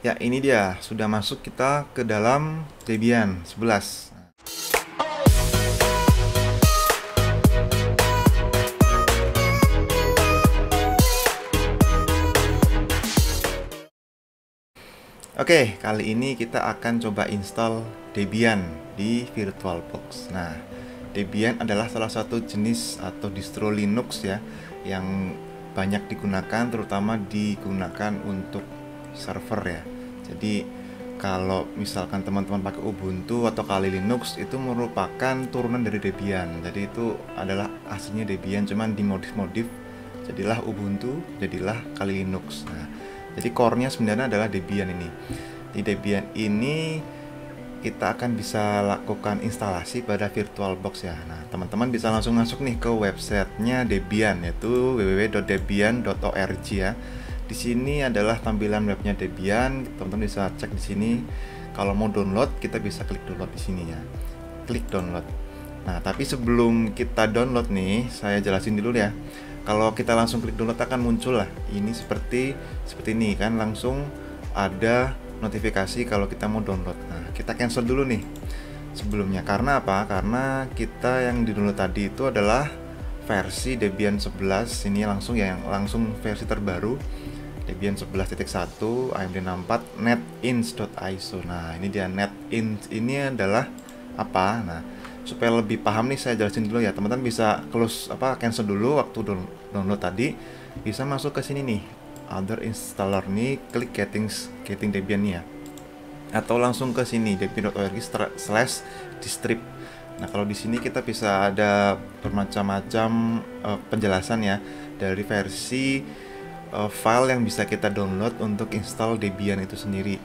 Ya, ini dia sudah masuk kita ke dalam Debian 11. Oke, kali ini kita akan coba install Debian di VirtualBox. Nah, Debian adalah salah satu jenis atau distro Linux ya yang banyak digunakan, terutama digunakan untuk server ya. Jadi kalau misalkan teman-teman pakai Ubuntu atau Kali Linux itu merupakan turunan dari Debian. Jadi itu adalah aslinya Debian, cuman dimodif-modif jadilah Ubuntu, jadilah Kali Linux. Nah, jadi core-nya sebenarnya adalah Debian ini. Di Debian ini kita akan bisa lakukan instalasi pada VirtualBox ya. Nah, teman-teman bisa langsung masuk nih ke websitenya Debian, yaitu www.debian.org ya. Di sini adalah tampilan webnya Debian. Teman-teman bisa cek di sini. Kalau mau download, kita bisa klik download di sini ya. Klik download. Nah, tapi sebelum kita download nih, saya jelasin dulu ya. Kalau kita langsung klik download akan muncul lah. Ini seperti ini kan, langsung ada notifikasi kalau kita mau download. Nah, kita cancel dulu nih sebelumnya. Karena apa? Karena kita yang di download tadi itu adalah versi Debian 11. Ini langsung ya, yang langsung versi terbaru Debian 11.1 AMD64 netinst.iso. Nah, ini dia netinst ini adalah apa? Nah, supaya lebih paham nih saya jelasin dulu ya. Teman-teman bisa cancel dulu waktu download tadi. Bisa masuk ke sini nih, other installer nih, klik getting Debian nih ya. Atau langsung ke sini debian.org/distrib. Nah, kalau di sini kita bisa ada bermacam-macam penjelasan ya dari versi file yang bisa kita download untuk install Debian itu sendiri.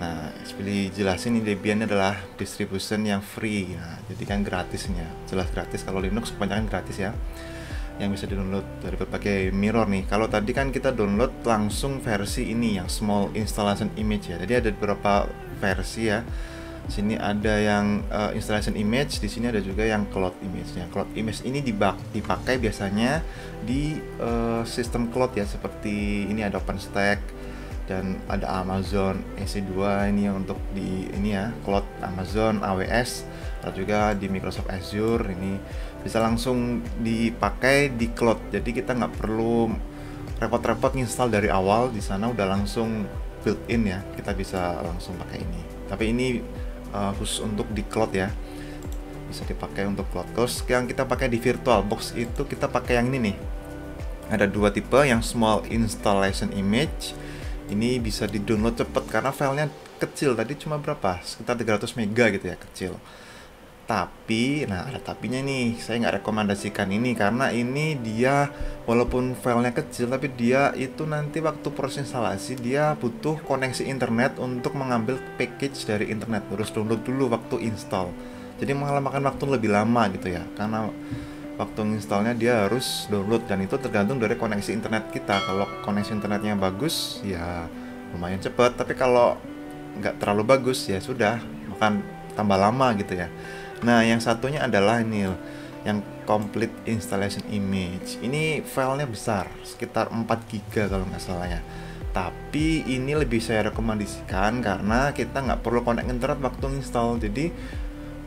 Nah, seperti jelasin ini, Debian adalah distribution yang free. Nah, jadi kan gratisnya, jelas gratis. Kalau Linux kebanyakan gratis ya, yang bisa di-download dari berbagai mirror nih. Kalau tadi kan kita download langsung versi ini yang small installation image ya. Jadi ada beberapa versi ya. Sini ada yang installation image, di sini ada juga yang cloud image. Yang cloud image ini dipakai biasanya di sistem cloud ya, seperti ini ada OpenStack dan ada Amazon EC2 ini untuk di ini ya, cloud Amazon AWS, atau juga di Microsoft Azure. Ini bisa langsung dipakai di cloud, jadi kita nggak perlu repot-repot install dari awal. Di sana udah langsung built in ya, kita bisa langsung pakai ini. Tapi ini khusus untuk di cloud ya, bisa dipakai untuk cloud. Terus yang kita pakai di VirtualBox itu kita pakai yang ini nih. Ada dua tipe, yang small installation image ini bisa di-download cepet karena filenya kecil. Tadi cuma berapa? Sekitar 300 mega gitu ya, kecil. Tapi, nah ada tapinya nih, saya nggak rekomendasikan ini karena ini dia walaupun filenya kecil, tapi dia itu nanti waktu proses instalasi dia butuh koneksi internet untuk mengambil package dari internet. Harus download dulu waktu install. Jadi makan waktu lebih lama gitu ya, karena waktu installnya dia harus download, dan itu tergantung dari koneksi internet kita. Kalau koneksi internetnya bagus ya lumayan cepat, tapi kalau nggak terlalu bagus ya sudah, makan tambah lama gitu ya. Nah, yang satunya adalah ini, yang complete installation image. Ini filenya besar, sekitar 4 GB kalau nggak salah ya. Tapi ini lebih saya rekomendasikan karena kita nggak perlu connect internet waktu install. Jadi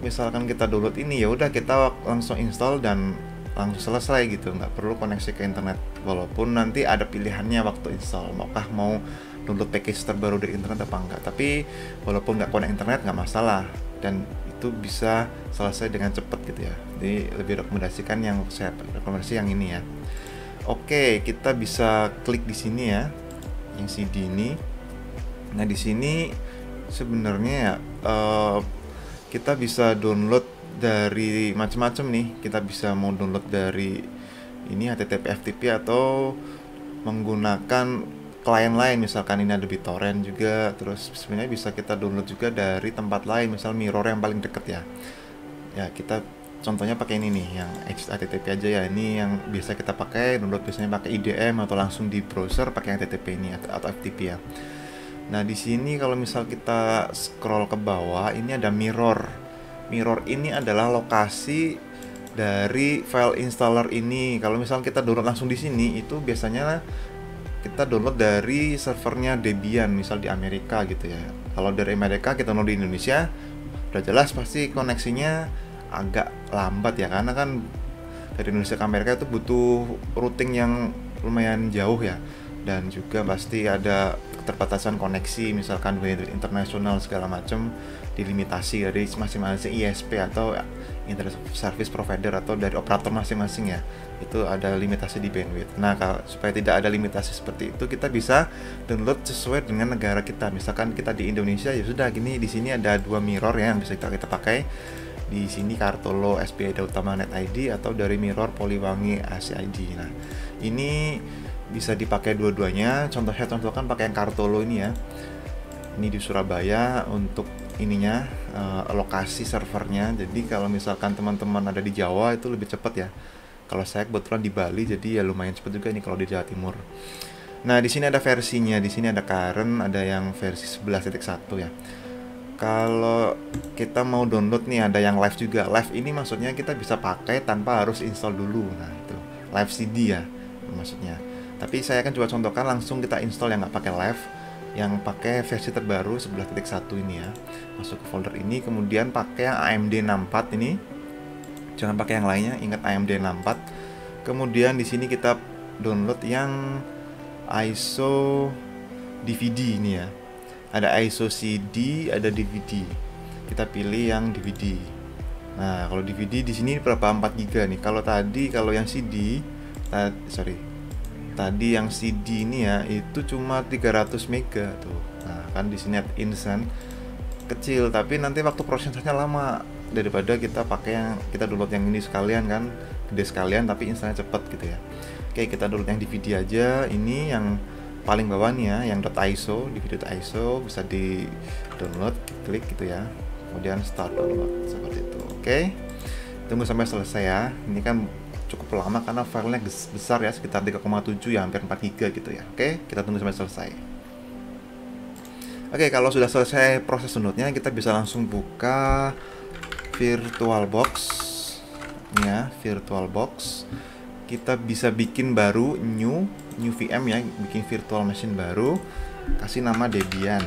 misalkan kita download ini, ya udah kita langsung install dan langsung selesai gitu, nggak perlu koneksi ke internet. Walaupun nanti ada pilihannya waktu install, mau download package terbaru dari internet apa enggak. Tapi walaupun nggak connect internet nggak masalah, dan itu bisa selesai dengan cepat gitu ya. Jadi lebih rekomendasikan yang saya rekomendasi yang ini ya. Oke, kita bisa klik di sini ya, yang CD ini. Nah, di sini sebenarnya ya kita bisa download dari macam-macam nih. Kita bisa mau download dari ini HTTP FTP atau menggunakan klien lain, misalkan ini ada BitTorrent juga. Terus sebenarnya bisa kita download juga dari tempat lain, misal mirror yang paling deket ya. Ya, kita contohnya pakai ini nih, yang HTTP aja ya. Ini yang biasa kita pakai, download biasanya pakai IDM atau langsung di browser pakai HTTP ini atau FTP ya. Nah, di sini kalau misal kita scroll ke bawah, ini ada mirror. Mirror ini adalah lokasi dari file installer ini. Kalau misal kita download langsung di sini, itu biasanya kita download dari servernya Debian, misal di Amerika gitu ya. Kalau dari Amerika kita download di Indonesia, udah jelas pasti koneksinya agak lambat ya, karena kan dari Indonesia ke Amerika itu butuh routing yang lumayan jauh ya, dan juga pasti ada keterbatasan koneksi, misalkan bandwidth internasional segala macam dilimitasi dari masing-masing ISP atau internet service provider atau dari operator masing-masing ya, itu ada limitasi di bandwidth. Nah, supaya tidak ada limitasi seperti itu, kita bisa download sesuai dengan negara kita. Misalkan kita di Indonesia, ya sudah gini, di sini ada 2 mirror ya yang bisa kita pakai. Di sini Kartolo SPI Utama Net ID atau dari Mirror Poliwangi ACID. Nah, ini bisa dipakai dua-duanya. Contohnya contohkan pakai yang Kartolo ini ya. Ini di Surabaya untuk ininya lokasi servernya. Jadi kalau misalkan teman-teman ada di Jawa itu lebih cepat ya. Kalau saya kebetulan di Bali, jadi ya lumayan cepat juga ini kalau di Jawa Timur. Nah, di sini ada versinya. Di sini ada current, ada yang versi 11.1 ya. Kalau kita mau download nih, ada yang live juga. Live ini maksudnya kita bisa pakai tanpa harus install dulu. Nah, itu live CD ya maksudnya. Tapi saya akan coba contohkan langsung kita install yang nggak pakai live, yang pakai versi terbaru 11.1 ini ya. Masuk ke folder ini, kemudian pakai yang AMD 64 ini. Jangan pakai yang lainnya, ingat AMD 64. Kemudian di sini kita download yang ISO DVD ini ya. Ada ISO CD, ada DVD. Kita pilih yang DVD. Nah, kalau DVD di sini berapa? 4 GB nih. Kalau yang CD, tadi yang CD ini ya itu cuma 300 MB tuh. Nah, kan di sini instant kecil, tapi nanti waktu prosesnya lama daripada kita pakai yang kita download yang ini sekalian kan, gede sekalian tapi instannya cepet gitu ya. Oke, kita download yang DVD aja. Ini yang paling bawah nih ya, yang .iso, DVD.iso bisa di download, klik gitu ya, kemudian start download seperti itu. Oke, tunggu sampai selesai ya. Ini kan cukup lama karena filenya besar ya, sekitar 3,7 ya, hampir 4 GB gitu ya. Oke, kita tunggu sampai selesai. Oke, kalau sudah selesai proses downloadnya, kita bisa langsung buka VirtualBox ya, VirtualBox. Kita bisa bikin baru new VM ya, bikin virtual machine baru, kasih nama Debian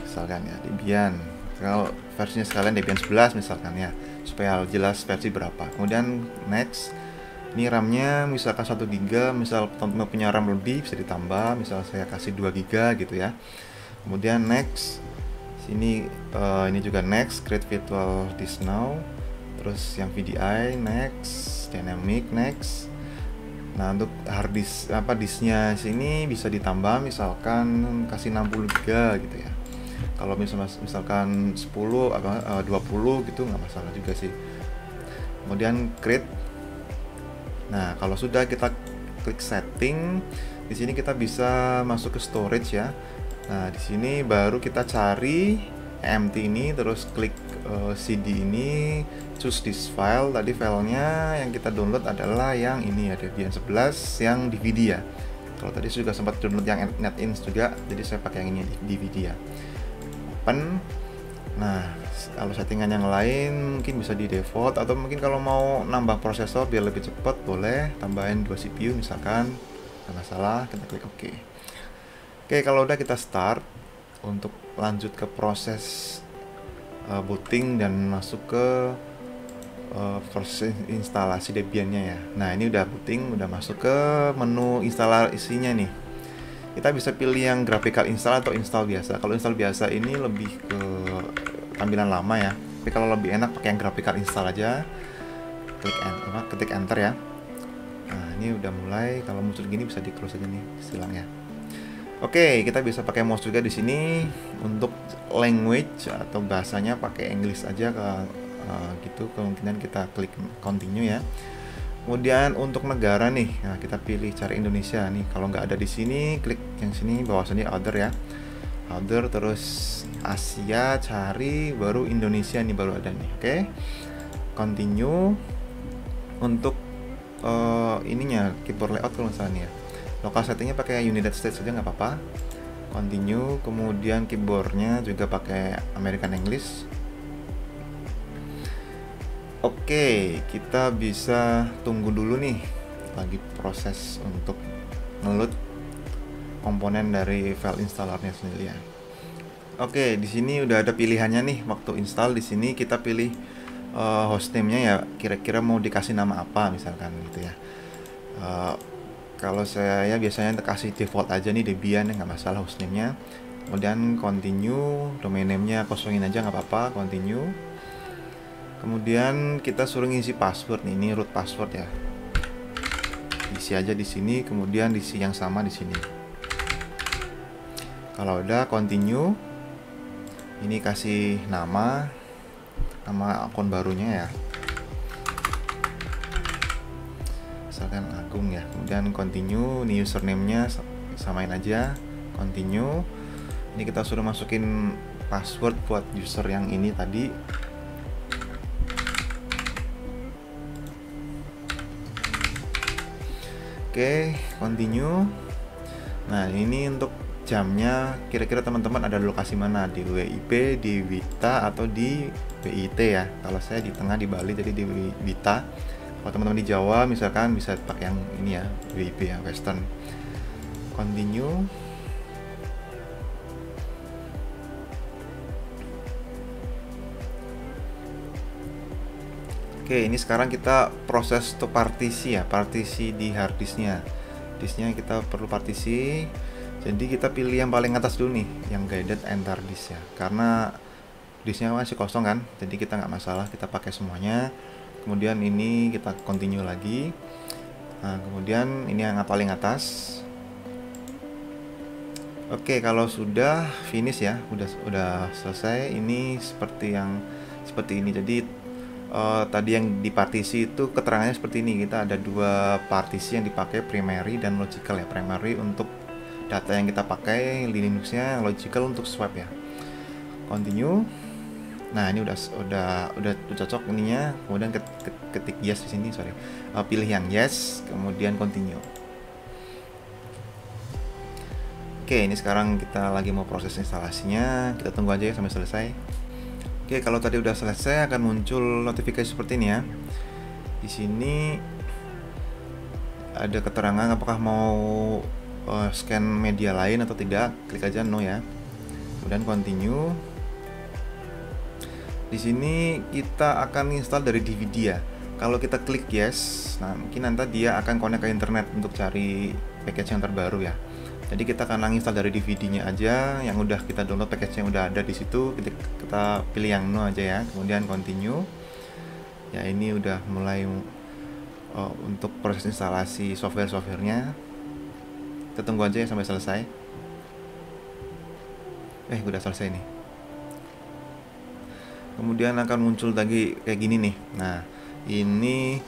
misalkan ya, Debian. Kalau versinya sekalian Debian 11 misalkan ya, supaya jelas versi berapa. Kemudian next. Ini RAM-nya misalkan 1 GB, misal teman-teman punya RAM lebih bisa ditambah, misal saya kasih 2 GB gitu ya. Kemudian next. Sini ini juga next, create virtual disk now. Terus yang VDI next, dynamic next. Nah, untuk hard disk disknya sini bisa ditambah, misalkan kasih 60 GB gitu ya. Kalau misalkan 10 20 gitu nggak masalah juga sih. Kemudian create. Nah, kalau sudah kita klik setting, di sini kita bisa masuk ke storage ya. Nah, di sini baru kita cari empty ini, terus klik CD ini, choose this file. Tadi filenya yang kita download adalah yang ini ya, Debian 11 yang DVD ya. Kalau tadi juga sempat download yang NetInst juga, jadi saya pakai yang ini DVD ya. Open. Nah, kalau settingan yang lain mungkin bisa di default, atau mungkin kalau mau nambah prosesor biar lebih cepat boleh tambahin 2 CPU misalkan, nggak masalah. Kita klik OK. Oke, kalau udah kita start untuk lanjut ke proses booting dan masuk ke proses instalasi Debiannya ya. Nah, ini udah booting, udah masuk ke menu instalasinya nih. Kita bisa pilih yang graphical install atau install biasa. Kalau install biasa ini lebih ke tampilan lama ya. Tapi kalau lebih enak pakai yang graphical install aja. Ketik enter ya. Nah, ini udah mulai. Kalau muncul gini bisa di close aja nih silangnya. Oke, kita bisa pakai mouse juga di sini. Untuk language atau bahasanya pakai English aja gitu. Kemungkinan kita klik continue ya. Kemudian untuk negara nih, nah kita pilih cari Indonesia nih. Kalau nggak ada di sini, klik yang sini bawah sini other ya. Other, terus Asia, cari, baru Indonesia nih baru ada nih. Oke. Continue. Untuk ininya keyboard layout kalau misalnya ya. Local settingnya pakai United States saja nggak apa-apa. Continue. Kemudian keyboardnya juga pakai American English. Oke, kita bisa tunggu dulu nih, lagi proses untuk ngeload komponen dari file installernya sendiri ya. Oke, di sini udah ada pilihannya nih waktu install. Di sini kita pilih hostname-nya ya, kira-kira mau dikasih nama apa misalkan gitu ya. Kalau saya biasanya kasih default aja nih Debian, nggak masalah hostname-nya. Kemudian continue, domain name-nya kosongin aja nggak apa-apa, continue. Kemudian kita suruh ngisi password nih, ini root password ya. Isi aja di sini, kemudian isi yang sama di sini. Kalau udah continue, ini kasih nama akun barunya ya, misalkan Agung ya. Kemudian continue, ini username-nya samain aja, continue. Ini kita suruh masukin password buat user yang ini tadi. Oke, continue. Nah, ini untuk jamnya, kira-kira teman-teman ada di lokasi mana, di WIB, di Wita, atau di WIT ya. Kalau saya di tengah di Bali, jadi di Wita. Kalau teman-teman di Jawa misalkan bisa pakai yang ini ya, WIB ya, Western. Continue. Oke, ini sekarang kita proses untuk partisi ya, partisi di harddisknya. Disknya kita perlu partisi. Jadi kita pilih yang paling atas dulu nih, yang guided enter disk ya, karena disknya masih kosong kan, jadi kita nggak masalah, kita pakai semuanya. Kemudian ini kita continue lagi. Nah, kemudian ini yang paling atas. Oke, kalau sudah finish ya, udah selesai. Ini seperti ini. Jadi tadi yang di partisi itu keterangannya seperti ini. Kita ada dua partisi yang dipakai, primary dan logical ya. Primary untuk data yang kita pakai, Linuxnya, logical untuk swap ya. Continue. Nah, ini udah cocok ininya. Kemudian ketik yes di sini, pilih yang yes, kemudian continue. Oke, ini sekarang kita lagi mau proses instalasinya. Kita tunggu aja ya sampai selesai. Oke, kalau tadi udah selesai akan muncul notifikasi seperti ini ya. Di sini ada keterangan apakah mau scan media lain atau tidak. Klik aja no ya. Kemudian continue. Di sini kita akan install dari DVD ya. Kalau kita klik yes, nah mungkin nanti dia akan connect ke internet untuk cari package yang terbaru ya. Jadi kita akan install dari DVD-nya aja, yang udah kita download package yang udah ada di situ. Kita pilih yang no aja ya, kemudian continue. Ya, ini udah mulai untuk proses instalasi software-softwarenya. Kita tunggu aja ya sampai selesai. Udah selesai nih. Kemudian akan muncul lagi kayak gini nih. Nah, ini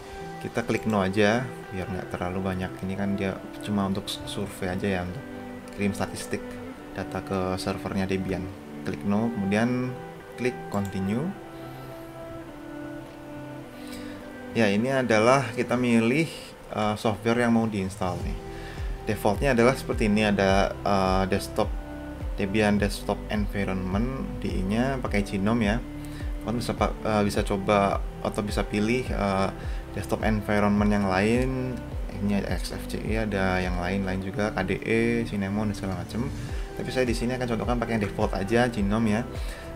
kita klik no aja biar nggak terlalu banyak. Ini kan dia cuma untuk survei aja ya, untuk kirim statistik data ke servernya Debian. Klik no, kemudian klik continue. Ya, ini adalah kita milih software yang mau diinstal nih. Defaultnya adalah seperti ini, ada desktop Debian desktop environment, DE-nya pakai Genome ya. Kalian bisa coba atau bisa pilih desktop environment yang lain. Ini ada XFCE, ada yang lain juga, KDE, Cinnamon dan segala macam. Tapi saya di sini akan contohkan pakai yang default aja, Genome ya.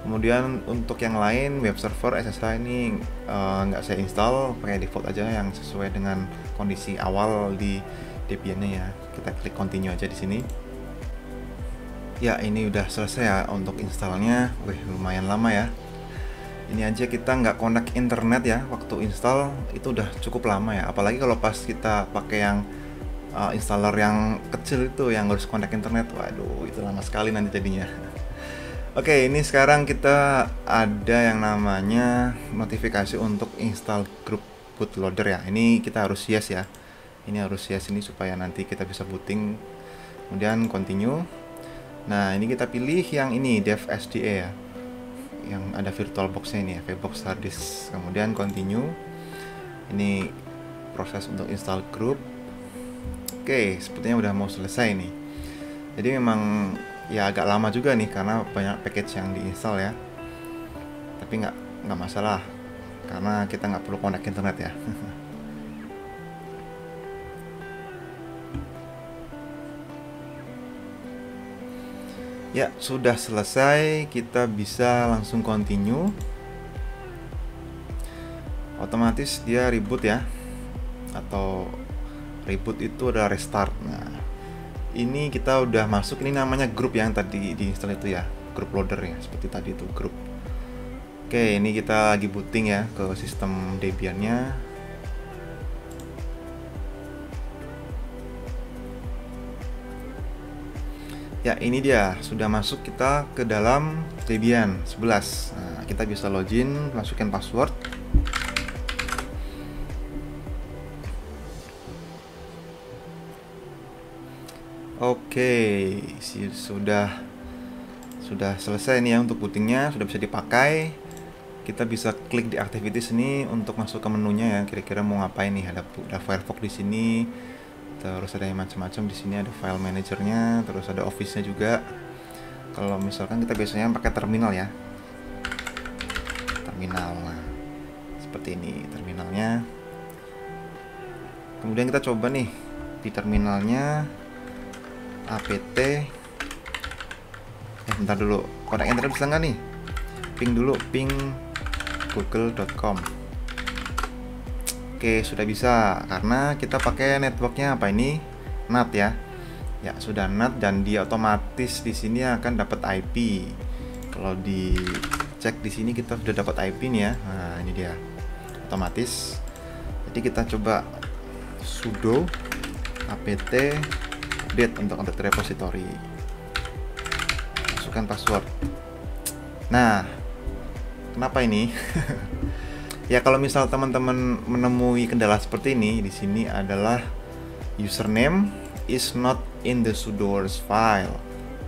Kemudian untuk yang lain, web server, SSH ini nggak saya install, pakai default aja yang sesuai dengan kondisi awal di Debian-nya ya. Kita klik continue aja di sini. Ya, ini udah selesai ya untuk installnya. Lumayan lama ya. Ini aja kita nggak connect internet ya waktu install, itu udah cukup lama ya. Apalagi kalau pas kita pakai yang installer yang kecil itu yang harus connect internet, waduh itu lama sekali nanti jadinya. Oke, ini sekarang kita ada yang namanya notifikasi untuk install grup bootloader ya. Ini kita harus yes ya. Ini harus yes ini supaya nanti kita bisa booting. Kemudian continue. Nah, ini kita pilih yang ini dev SDA ya, yang ada VirtualBox-nya ini ya, VBox hard disk. Kemudian continue. Ini proses untuk install grup. Oke, sepertinya udah mau selesai nih. Jadi memang ya agak lama juga nih karena banyak package yang diinstal ya. Tapi nggak masalah karena kita nggak perlu connect internet ya. Ya, sudah selesai, kita bisa langsung continue. Otomatis dia reboot ya, atau reboot itu adalah restart. Nah, ini kita udah masuk, ini namanya grup yang tadi diinstal itu ya, grup loader ya, seperti tadi itu grup. Oke, ini kita lagi booting ya ke sistem Debian-nya. Ya, ini dia sudah masuk kita ke dalam Debian 11. Nah, kita bisa login, masukkan password. Oke, sudah selesai nih ya untuk bootingnya, sudah bisa dipakai. Kita bisa klik di activities ini untuk masuk ke menunya ya. Kira-kira mau ngapain nih? Ada Firefox di sini, terus ada yang macam-macam di sini. Ada file manajernya, terus ada office-nya juga. Kalau misalkan kita biasanya pakai terminal ya, terminal. Nah, seperti ini terminalnya. Kemudian kita coba nih di terminalnya apt. Bentar dulu, konek internet bisa nggak nih? Ping dulu, ping google.com. Oke, sudah bisa karena kita pakai networknya apa ini? NAT ya. Ya, sudah NAT dan dia otomatis di sini akan dapat IP. Kalau dicek di sini kita sudah dapat IP nih ya. Nah, ini dia. Otomatis. Jadi kita coba sudo apt update untuk update repository. Masukkan password. Nah, kenapa ini? Ya, kalau misal teman-teman menemui kendala seperti ini, di sini adalah username is not in the sudoers file.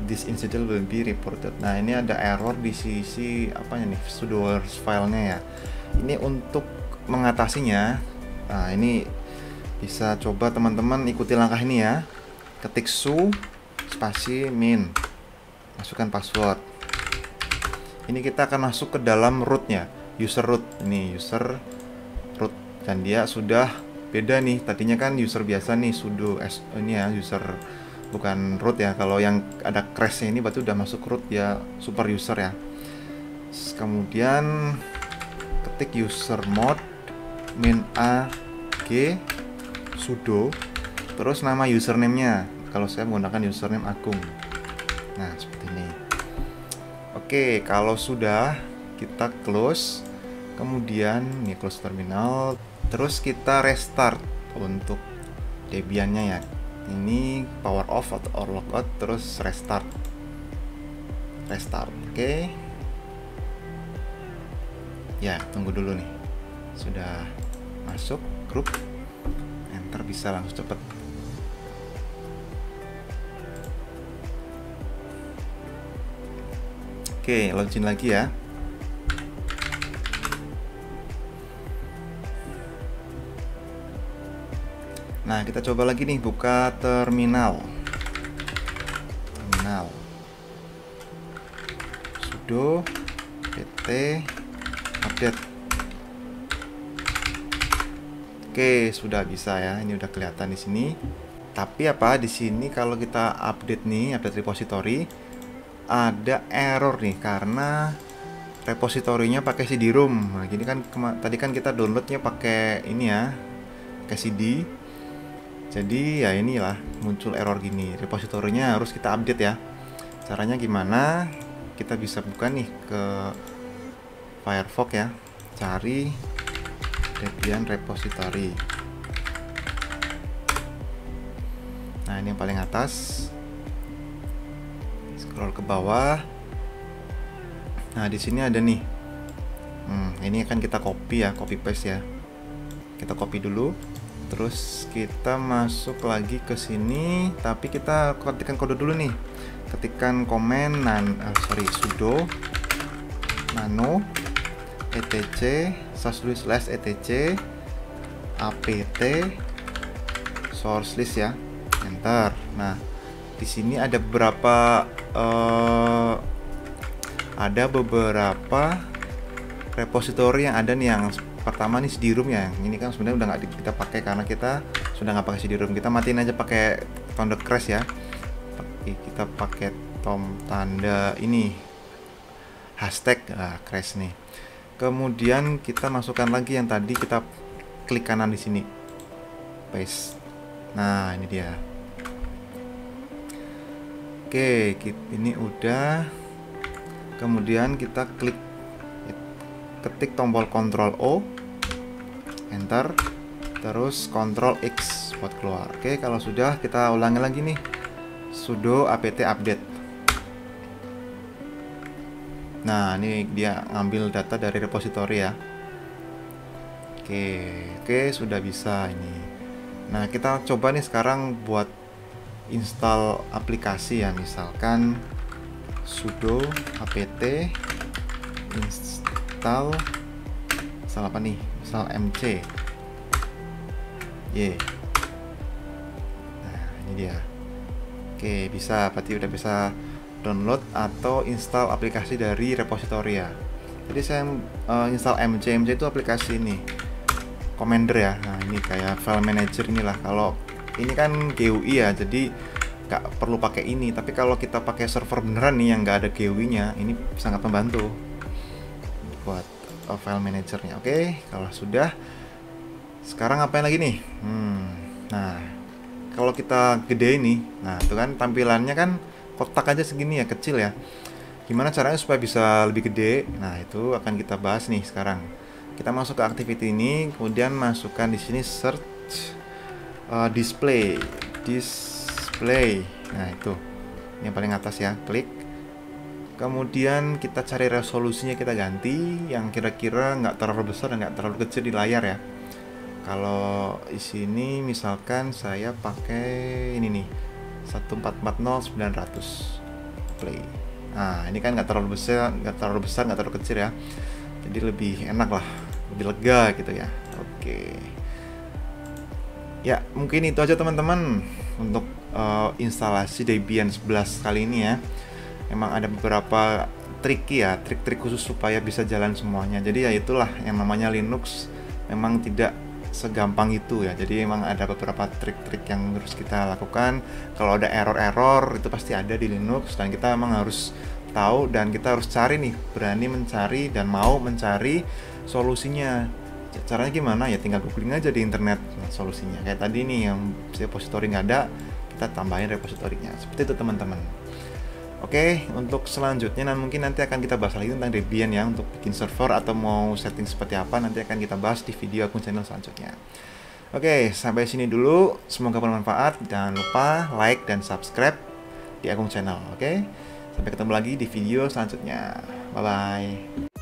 This incident will be reported. Nah, ini ada error di sisi apanya nih? Sudoers filenya ya. Ini untuk mengatasinya. Nah, ini bisa coba teman-teman ikuti langkah ini ya. Ketik su spasi min. Masukkan password. Ini kita akan masuk ke dalam rootnya, user root. Ini user root dan dia sudah beda nih. Tadinya kan user biasa nih, sudo ini ya, user bukan root ya. Kalau yang ada crashnya ini berarti udah masuk root ya, super user ya. Kemudian ketik usermod min a g sudo, terus nama username-nya. Kalau saya menggunakan username Agung. Nah, seperti ini. Oke, kalau sudah kita close, kemudian ini close terminal, terus kita restart untuk Debian-nya ya. Ini power off atau logout, terus restart. Oke. Ya, tunggu dulu nih. Sudah masuk grup, enter, bisa langsung cepet. Oke, login lagi ya. Nah, kita coba lagi nih, buka terminal. Sudo pt update. Oke, sudah bisa ya. Ini udah kelihatan di sini. Tapi apa di sini kalau kita update nih, update repository, ada error nih karena repositorinya pakai CD-ROM. Nah, gini kan tadi kan kita downloadnya pakai ini ya, pakai CD. Jadi ya inilah muncul error gini. Repositorinya harus kita update ya. Caranya gimana? Kita bisa buka nih ke Firefox ya. Cari Debian repository. Nah, ini yang paling atas. Scroll ke bawah. Nah, di sini ada nih. Ini akan kita copy ya, copy paste ya. Kita copy dulu. Terus kita masuk lagi ke sini, tapi kita ketikkan kode dulu nih. Ketikkan komen sudo nano etc /etc apt source list ya. Enter. Nah, di sini ada beberapa repository yang ada nih. Yang pertama nih CD-ROM ya. Ini kan sebenarnya udah nggak kita pakai karena kita sudah nggak pakai CD-ROM. Kita matiin aja pakai founder crash ya. Kita pakai tanda ini hashtag crash nih. Kemudian kita masukkan lagi yang tadi, kita klik kanan di sini, paste. Nah, ini dia. Oke, ini udah. Kemudian kita ketik tombol Ctrl O, enter, terus Ctrl X buat keluar. Oke, kalau sudah, kita ulangi lagi nih, sudo apt update. Nah, ini dia ngambil data dari repository ya. Oke, sudah bisa ini. Nah, kita coba nih sekarang buat install aplikasi ya. Misalkan sudo apt install, misal apa nih? Misal mc. Nah, ini dia. Oke, bisa, berarti udah bisa download atau install aplikasi dari repository ya. Jadi saya install mc itu aplikasi ini, Commander ya. Nah, ini kayak file manager inilah. Kalau ini kan GUI ya, jadi nggak perlu pakai ini. Tapi kalau kita pakai server beneran nih yang nggak ada GUI-nya, ini sangat membantu buat file manajernya. Oke, kalau sudah, sekarang ngapain lagi nih? Nah, kalau kita gede ini, nah itu kan tampilannya kan kotak aja segini ya, kecil ya. Gimana caranya supaya bisa lebih gede? Nah, itu akan kita bahas nih sekarang. Kita masuk ke activity ini, kemudian masukkan di sini search display. Nah, itu yang paling atas ya, klik. Kemudian kita cari resolusinya, kita ganti yang kira-kira nggak terlalu besar dan nggak terlalu kecil di layar ya. Kalau di sini misalkan saya pakai ini nih, 1440900 play. Nah, ini kan nggak terlalu besar, nggak terlalu kecil ya. Jadi lebih enak lah, lebih lega gitu ya. Oke. Ya, mungkin itu aja teman-teman untuk instalasi Debian 11 kali ini ya. Memang ada beberapa trik-trik khusus supaya bisa jalan semuanya. Jadi ya itulah yang namanya Linux, memang tidak segampang itu ya. Jadi memang ada beberapa trik-trik yang harus kita lakukan. Kalau ada error-error itu pasti ada di Linux, dan kita memang harus tahu dan kita harus cari nih, berani mencari dan mau mencari solusinya. Caranya gimana ya, tinggal googling aja di internet solusinya. Kayak tadi nih yang repository nggak ada, kita tambahin repositorinya. Seperti itu teman-teman. Oke, untuk selanjutnya mungkin nanti akan kita bahas lagi tentang Debian ya, untuk bikin server atau mau setting seperti apa, nanti akan kita bahas di video akun channel selanjutnya. Oke, sampai sini dulu. Semoga bermanfaat. Jangan lupa like dan subscribe di akun channel. Oke, sampai ketemu lagi di video selanjutnya. Bye-bye.